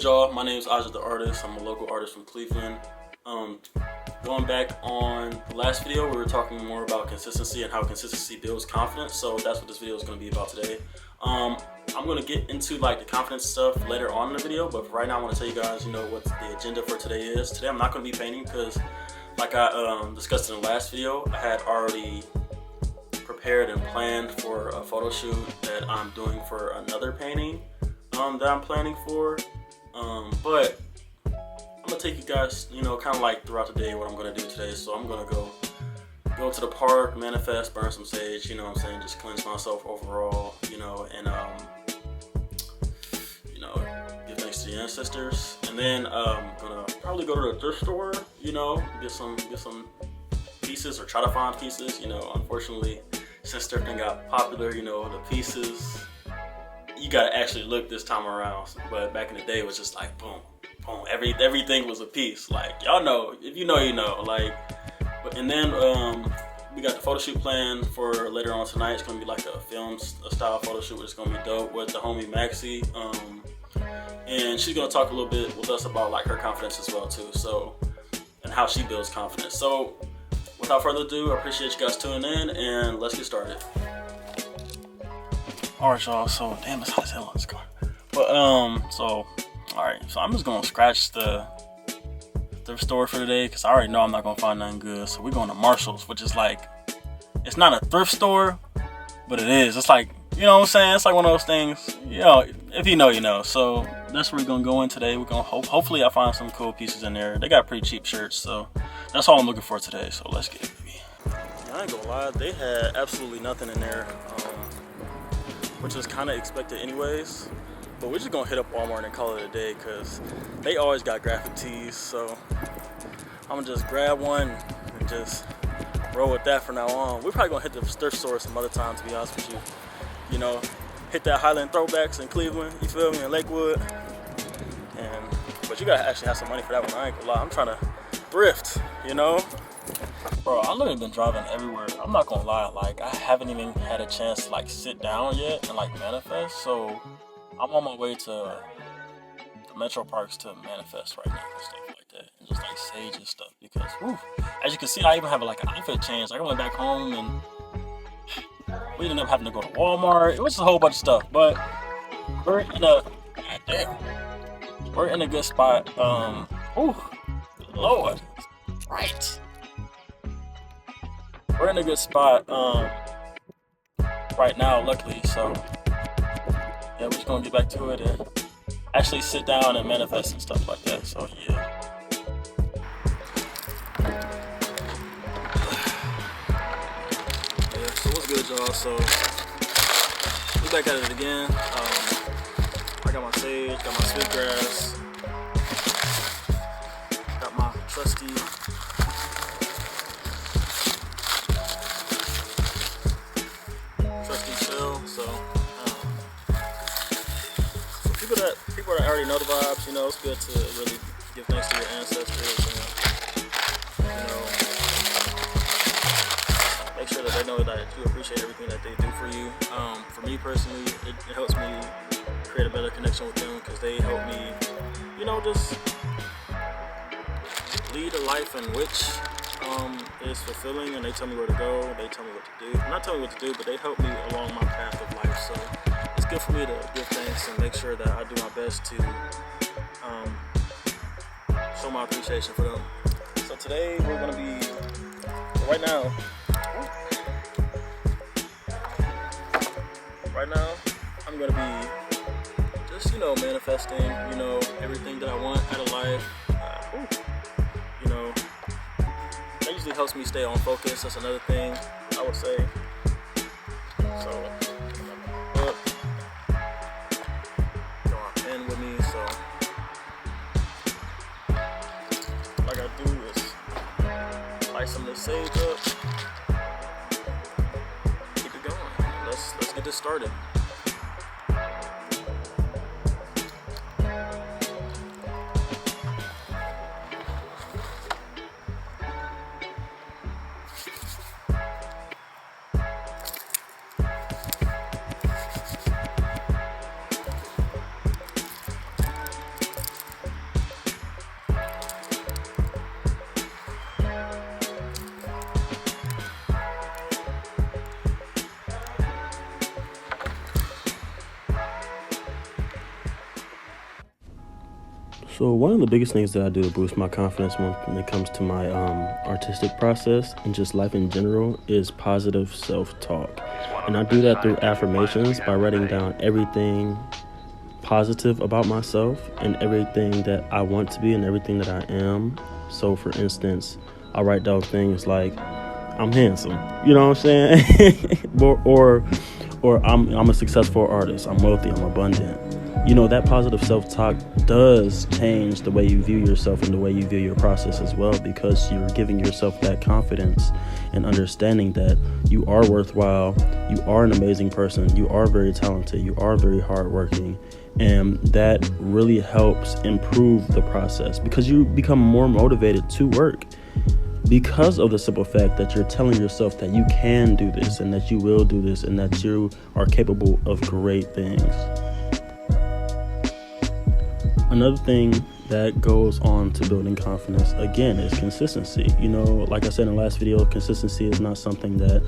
good, y'all? My name is Aja the Artist. I'm a local artist from Cleveland. Going back on the last video, we were talking more about consistency and how consistency builds confidence. So that's what this video is going to be about today. I'm going to get into like the confidence stuff later on in the video, but for right now I want to tell you guys, what the agenda for today is. Today I'm not going to be painting because, like I discussed in the last video, I had already prepared and planned for a photo shoot that I'm doing for another painting that I'm planning for. But I'm gonna take you guys, kind of like throughout the day what I'm gonna do today. So I'm gonna go to the park, manifest, burn some sage, just cleanse myself overall, and give thanks to the ancestors. And then I'm gonna probably go to the thrift store, get some pieces or try to find pieces. Unfortunately, since thrifting got popular, the pieces you gotta actually look this time around. But back in the day, it was just like boom, boom. Everything was a piece. Like y'all know, if you know, you know. And then we got the photo shoot planned for later on tonight. It's gonna be like a film style photo shoot, which is gonna be dope with the homie Maxy. And she's gonna talk a little bit with us about like her confidence as well too. So, and how she builds confidence. So, without further ado, I appreciate you guys tuning in, and let's get started. Alright, y'all, so damn, it's hot as hell on this car. But alright, so I'm just gonna scratch the thrift store for today because I already know I'm not gonna find nothing good. So we're going to Marshall's, which is like, it's not a thrift store, but it is. It's like, you know what I'm saying? It's like one of those things, if you know, you know. So that's where we're gonna go in today. We're gonna hopefully I find some cool pieces in there. They got pretty cheap shirts, so that's all I'm looking for today. So let's get it, baby. I ain't gonna lie, they had absolutely nothing in there, which is kind of expected anyways. But we're just gonna hit up Walmart and call it a day because they always got graphic tees. So I'm gonna just grab one and just roll with that from now on. We're probably gonna hit the thrift store some other time, to be honest with you. Hit that Highland throwbacks in Cleveland, you feel me, in Lakewood. But you gotta actually have some money for that one. I ain't gonna lie, I'm trying to thrift, Bro, I've literally been driving everywhere. I'm not gonna lie, like I haven't even had a chance to like sit down yet and like manifest. So I'm on my way to the metro parks to manifest right now and stuff like that, and just like sage and stuff because, whew, as you can see, I even have like an outfit change. Like I went back home and we ended up having to go to Walmart. It was a whole bunch of stuff, but we're in a good spot. Ooh, Lord, right. We're in a good spot right now, luckily. So yeah, we're just gonna get back to it and actually sit down and manifest and stuff like that. So yeah. So what's good, y'all? So we back at it again. I got my sage, got my sweetgrass, got my trusty shell. So people that already know the vibes, it's good to really give thanks to your ancestors and make sure that they know that you appreciate everything that they do for you. For me personally, it helps me create a better connection with them because they help me, just lead a life in which is fulfilling, and they tell me where to go, they tell me what to do. Not tell me what to do, but they help me along my path of life. So it's good for me to give thanks and make sure that I do my best to show my appreciation for them. So today we're gonna be, right now I'm gonna be just manifesting everything that I want out of life. That usually helps me stay on focus. That's another thing I would say. So got my pen with me, so what I gotta do is light some of this sage up, keep it going. Let's get this started. So one of the biggest things that I do to boost my confidence when it comes to my artistic process and just life in general is positive self-talk. And I do that through affirmations by writing down everything positive about myself and everything that I want to be and everything that I am. So for instance, I write down things like I'm handsome, you know what I'm saying? or I'm a successful artist, I'm wealthy, I'm abundant. You know, that positive self-talk does change the way you view yourself and the way you view your process as well, because you're giving yourself that confidence and understanding that you are worthwhile, you are an amazing person, you are very talented, you are very hardworking, and that really helps improve the process because you become more motivated to work because of the simple fact that you're telling yourself that you can do this and that you will do this and that you are capable of great things. Another thing that goes on to building confidence, again, is consistency. You know, like I said in the last video, consistency is not something that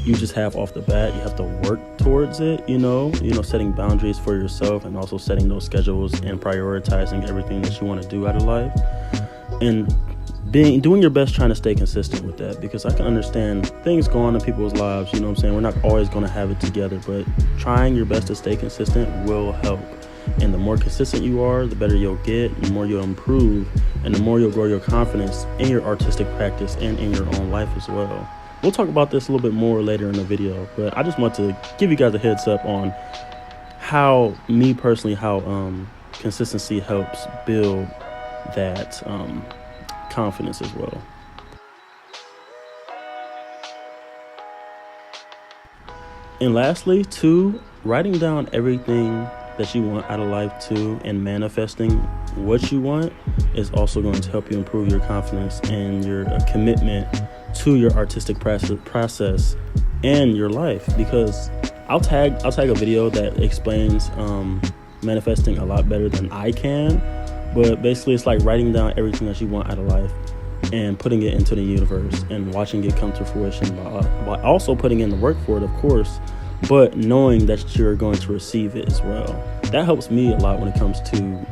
you just have off the bat. You have to work towards it, you know, setting boundaries for yourself and also setting those schedules and prioritizing everything that you want to do out of life. And doing your best trying to stay consistent with that, because I can understand things go on in people's lives, you know what I'm saying? We're not always going to have it together, but trying your best to stay consistent will help. And the more consistent you are, the better you'll get, the more you'll improve, and the more you'll grow your confidence in your artistic practice and in your own life as well. We'll talk about this a little bit more later in the video, but I just want to give you guys a heads up on how consistency helps build that confidence as well. And lastly, too, writing down everything that you want out of life too and manifesting what you want is also going to help you improve your confidence and your commitment to your artistic process and your life, because I'll tag a video that explains manifesting a lot better than I can. But basically it's like writing down everything that you want out of life and putting it into the universe and watching it come to fruition by also putting in the work for it, of course, but knowing that you're going to receive it as well. That helps me a lot when it comes to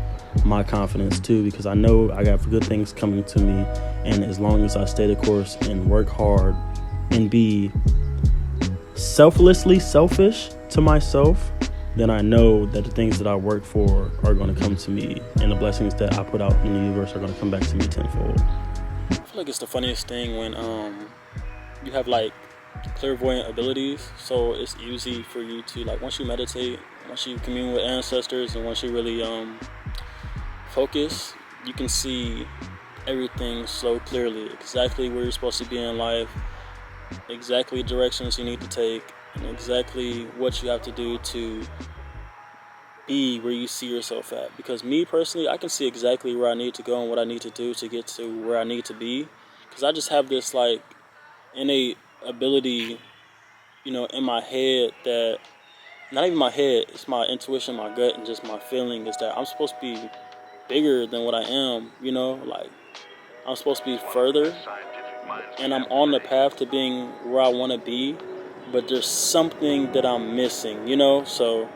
my confidence too, because I know I got good things coming to me, and as long as I stay the course and work hard and be selflessly selfish to myself, then I know that the things that I work for are going to come to me, and the blessings that I put out in the universe are going to come back to me tenfold. I feel like it's the funniest thing when you have like clairvoyant abilities, so it's easy for you to, like, once you meditate, once you commune with ancestors, and once you really focus, you can see everything so clearly, exactly where you're supposed to be in life, exactly directions you need to take, and exactly what you have to do to be where you see yourself at. Because me personally, I can see exactly where I need to go and what I need to do to get to where I need to be, because I just have this like innate ability, you know, in my head, that not even my head, it's my intuition, my gut, and just my feeling is that I'm supposed to be bigger than what I am, you know, like I'm supposed to be further, and I'm on the path to being where I want to be, but there's something that I'm missing, you know. So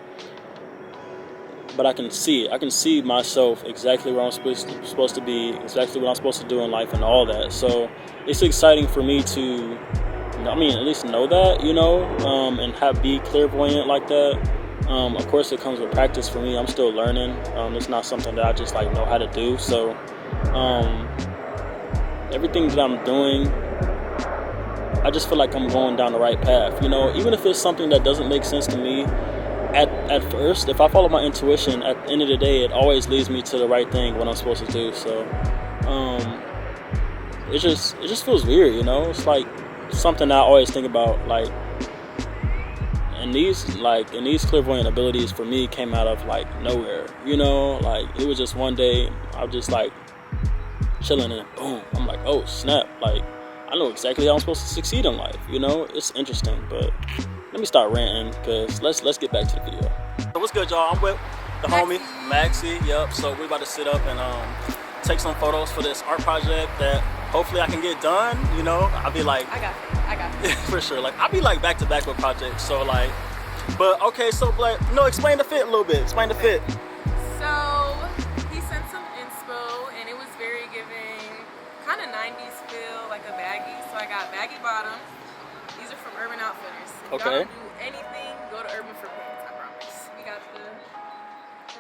but I can see it. I can see myself exactly where I'm supposed to be, exactly what I'm supposed to do in life and all that. So it's exciting for me to, at least know that, you know, and be clairvoyant like that. Of course, it comes with practice for me. I'm still learning. It's not something that I just like know how to do. So everything that I'm doing, I just feel like I'm going down the right path, you know, even if it's something that doesn't make sense to me. At first, if I follow my intuition, at the end of the day, it always leads me to the right thing, what I'm supposed to do. So, it just feels weird, you know. It's like something I always think about, like, and these clairvoyant abilities for me came out of like nowhere, you know. Like it was just one day I was just like chilling, and boom, I'm like, oh snap! Like I know exactly how I'm supposed to succeed in life, you know. It's interesting, but. Let me start ranting, because let's get back to the video. So what's good, y'all? I'm with the homie Maxy. Yep. So we're about to sit up and take some photos for this art project that hopefully I can get done. You know, I'll be like, I got it. For sure. Like I'll be like back to back with projects. So like, but okay. So like, no, explain the fit a little bit. Explain the fit. So he sent some inspo kind of 90s feel, like a baggy. So I got baggy bottoms. These are from Urban Outfitters. If y'all don't do anything, go to Urban for pants, I promise. We got the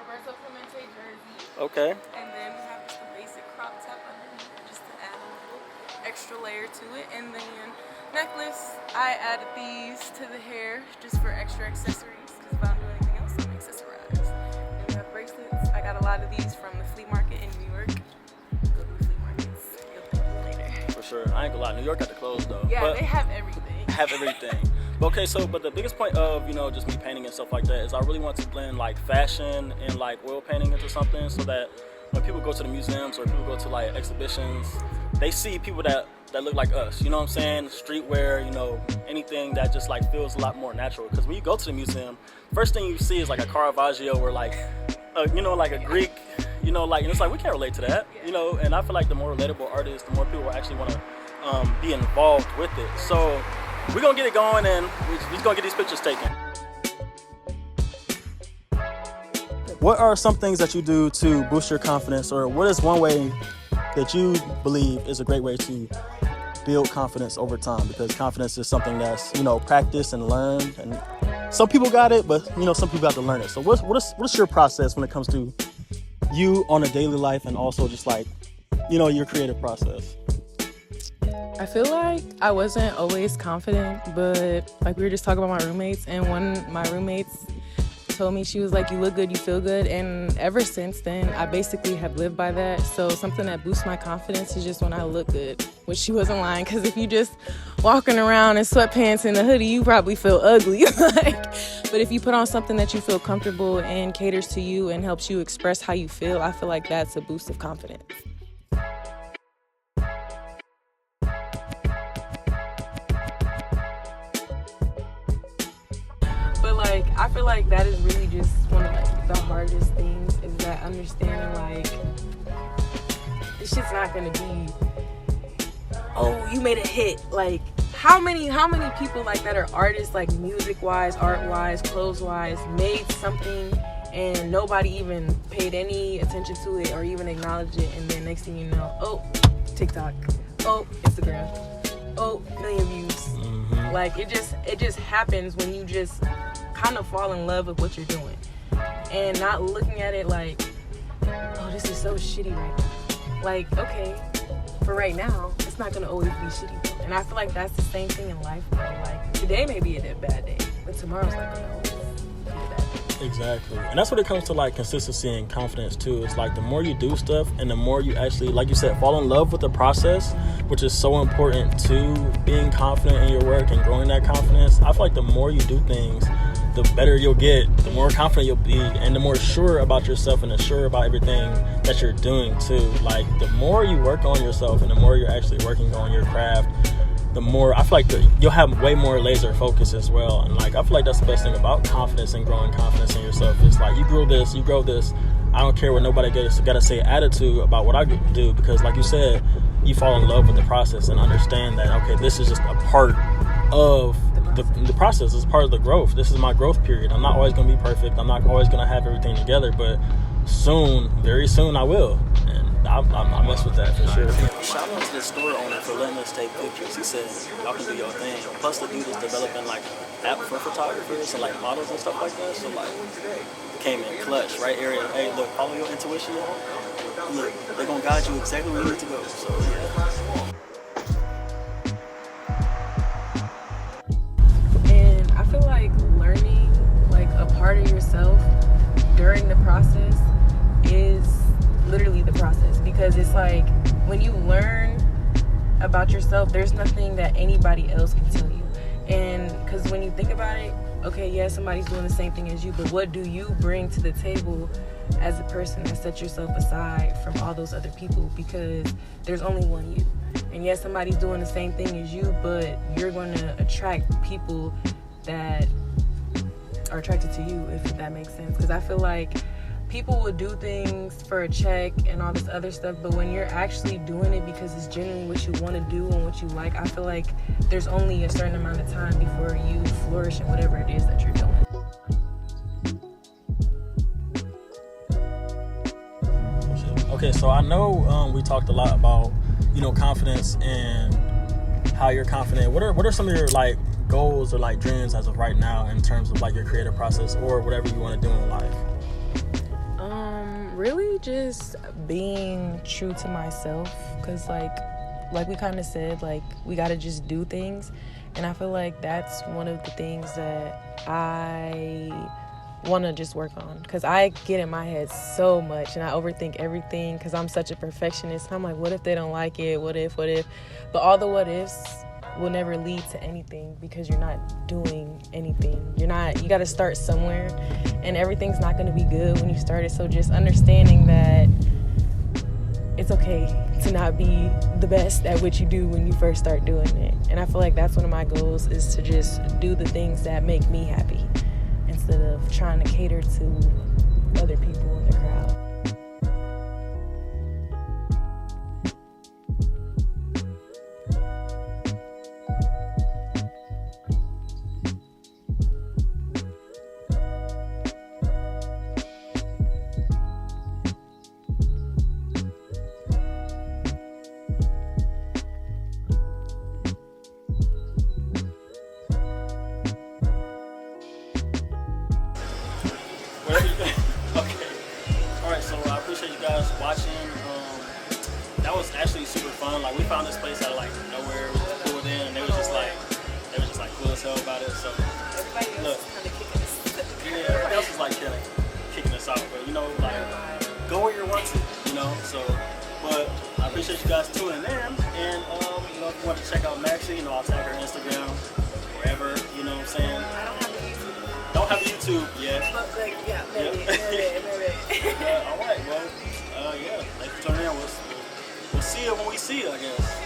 Roberto Clemente jersey. Okay. And then we have just the basic crop top underneath, just to add a little extra layer to it. And then necklace, I added these to the hair just for extra accessories. Because if I don't do anything else, I'm accessorize. And we have bracelets. I got a lot of these from the flea market in New York. Go to the flea markets. You'll thank me later. For sure. I ain't gonna lie. New York got the clothes though. Yeah, but they have everything. Have everything. Okay, so but the biggest point of, you know, just me painting and stuff like that is I really want to blend like fashion and like oil painting into something so that when people go to the museums or people go to like exhibitions, they see people that look like us, you know what I'm saying? Streetwear, you know, anything that just like feels a lot more natural. Because when you go to the museum, first thing you see is like a Caravaggio or like, you know, like a Greek, you know, like, and it's like, we can't relate to that, you know, and I feel like the more relatable artists, the more people actually want to be involved with it. So we're gonna get it going and we're just gonna get these pictures taken. What are some things that you do to boost your confidence, or what is one way that you believe is a great way to build confidence over time? Because confidence is something that's, you know, practiced and learned, and some people got it, but you know, some people have to learn it. So what's your process when it comes to you on a daily life and also just like, you know, your creative process? I feel like I wasn't always confident, but like we were just talking about my roommates, and one of my roommates told me, she was like, you look good, you feel good. And ever since then, I basically have lived by that. So something that boosts my confidence is just when I look good, which she wasn't lying, because if you just walking around in sweatpants and a hoodie, you probably feel ugly. But if you put on something that you feel comfortable and caters to you and helps you express how you feel, I feel like that's a boost of confidence. Like, I feel like that is really just one of like the hardest things, is that understanding like this shit's not gonna be, oh, you made a hit. Like how many people like that are artists, like music wise, art wise, clothes wise, made something and nobody even paid any attention to it or even acknowledged it, and then next thing you know, oh, TikTok, oh, Instagram, oh, million views. Mm-hmm. Like it just happens when you just kind of fall in love with what you're doing and not looking at it like, oh, this is so shitty right now. Like, okay, for right now, it's not gonna always be shitty though. And I feel like that's the same thing in life though. Like today may be a bad day, but tomorrow's not gonna always be a bad day. Exactly. And that's when it comes to like consistency and confidence too. It's like the more you do stuff and the more you actually, like you said, fall in love with the process, which is so important to being confident in your work and growing that confidence. I feel like the more you do things, the better you'll get, the more confident you'll be, and the more sure about yourself and sure about everything that you're doing too. Like the more you work on yourself and the more you're actually working on your craft, the more I feel like you'll have way more laser focus as well. And like I feel like that's the best thing about confidence and growing confidence in yourself. It's like you grow this. I don't care what nobody gotta say attitude about what I do, because like you said, you fall in love with the process and understand that, okay, this is just a part of the process. Is part of the growth. This is my growth period. I'm not always going to be perfect. I'm not always going to have everything together, but soon, very soon I will. And I mess with that for sure. Shout out to the store owner for letting us take pictures. He said, y'all can do your thing. Plus the dude is developing like an app for photographers and like models and stuff like that. So like, came in clutch, right area. Hey, look, follow your intuition. Look, they're going to guide you exactly where you need to go. So yeah. I feel like learning like a part of yourself during the process is literally the process, because it's like when you learn about yourself, there's nothing that anybody else can tell you. And because when you think about it, okay, yeah, somebody's doing the same thing as you, but what do you bring to the table as a person that sets yourself aside from all those other people? Because there's only one you. And yes, somebody's doing the same thing as you, but you're going to attract people that are attracted to you, if that makes sense. Because I feel like people will do things for a check and all this other stuff, but when you're actually doing it because it's genuinely what you want to do and what you like, I feel like there's only a certain amount of time before you flourish in whatever it is that you're doing. Okay, so I know we talked a lot about, confidence and how you're confident. What are some of your like goals or like dreams as of right now in terms of like your creative process or whatever you want to do in life? Really just being true to myself, because like we kind of said, like we got to just do things, and I feel like that's one of the things that I want to just work on, because I get in my head so much and I overthink everything because I'm such a perfectionist. I'm like, what if they don't like it? What if? But all the what ifs will never lead to anything because you're not doing anything. You got to start somewhere, and everything's not going to be good when you start it. So just understanding that it's okay to not be the best at what you do when you first start doing it. And I feel like that's one of my goals, is to just do the things that make me happy instead of trying to cater to other people in the crowd. Okay. All right. So I appreciate you guys watching. That was actually super fun. Like we found this place out of like nowhere. We just pulled in, and they was just like cool as hell about it. So Everybody else is kind of kicking us. yeah, everybody else is like kicking us out. But like go where you want to. So but I appreciate you guys tuning in. And if you want to check out Maxy, I'll tag her Instagram wherever. You know what I'm saying? I Don't have YouTube yet. But maybe. All right, well, thanks for tuning in. We'll see you when we see you, I guess.